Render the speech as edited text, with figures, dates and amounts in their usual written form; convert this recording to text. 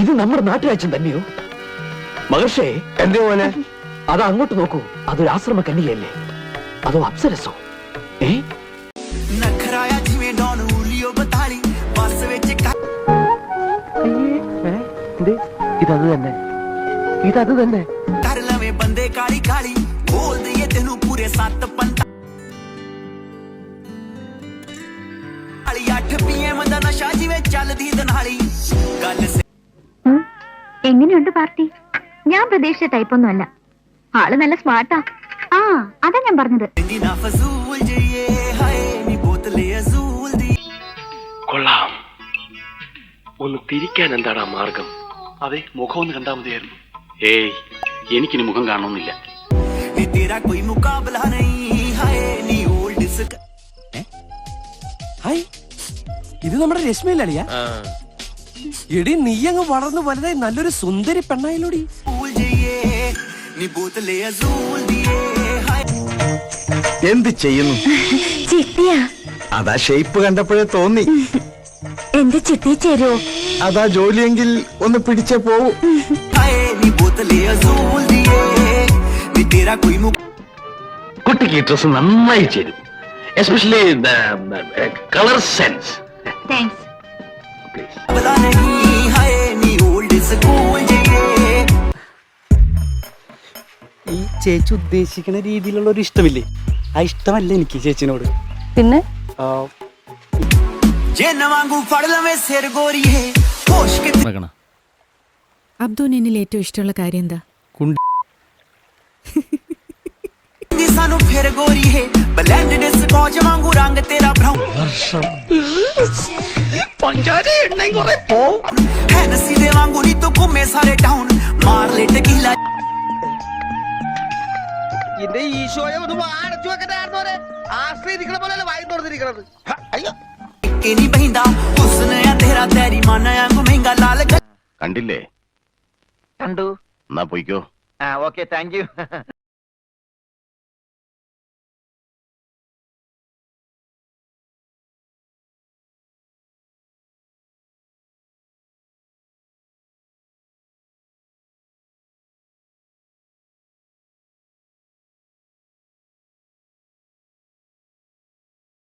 ഇത് നമ്മുടെ നാട്ടുരാജ്യം തന്നെയോ? മഹർഷേ, എന്തേ മോനെ? അത് അങ്ങോട്ട് നോക്കൂ. അതൊരു ആശ്രമ കന്യകയല്ലേ? അതോ അപ്സരസോ? ഇതത് തന്നെ, ഇതത് തന്നെ. എങ്ങനെയുണ്ട് പാർട്ടി? ഞാൻ പ്രതീക്ഷിച്ച ടൈപ്പൊന്നും അല്ല. ആള് നല്ല സ്മാർട്ടാ. ആ, അതാ ഞാൻ പറഞ്ഞത്. കൊള്ളാം. ഒന്ന് തിരിക്കാൻ എന്താണ് മാർഗം? അതെ, മുഖം ഒന്ന് കണ്ടാ മതിയായിരുന്നു. ഏയ്, എനിക്കിനി മുഖം കാണണമെന്നില്ല. ഇത് നമ്മുടെ രശ്മിയിലളിയാ? എടി, നീ അങ്ങ് വളർന്നു വലുതായി നല്ലൊരു സുന്ദരി പെണ്ണായിലൂടി. എന്ത് ചെയ്യുന്നു? ചിട്ടിയാ? അതാ ഷേപ്പ് കണ്ടപ്പോഴേ തോന്നി. എന്റെ ചിട്ടി ചേരോ? അതാ ജോലിയെങ്കിൽ ഒന്ന് പിടിച്ചേ പോവൂ. കുട്ടിക്ക് ഡ്രസ് നന്നായി ചേരും, എസ്പെഷ്യലി കളർ സെൻസ്. താങ്ക്സ്. ഈ ചേച്ചി ഉദ്ദേശിക്കുന്ന രീതിയിലുള്ള ഒരു ഇഷ്ടമില്ലേ? ആ ഇഷ്ടമല്ല എനിക്ക് ചേച്ചിനോട്. പിന്നെ അബ്ദുവിന് എന്നിൽ ഏറ്റവും ഇഷ്ടമുള്ള കാര്യം എന്താ? എന്റെ ഈശോയെ ഒന്ന് അടച്ചു വെക്കട്ടെ. ആശ്രയിരിക്കണ പോലെ വായി തുറന്നിരിക്കണത്. കണ്ടില്ലേ? കണ്ടു. എന്നാ പോയിക്കോ. Okay, thank you.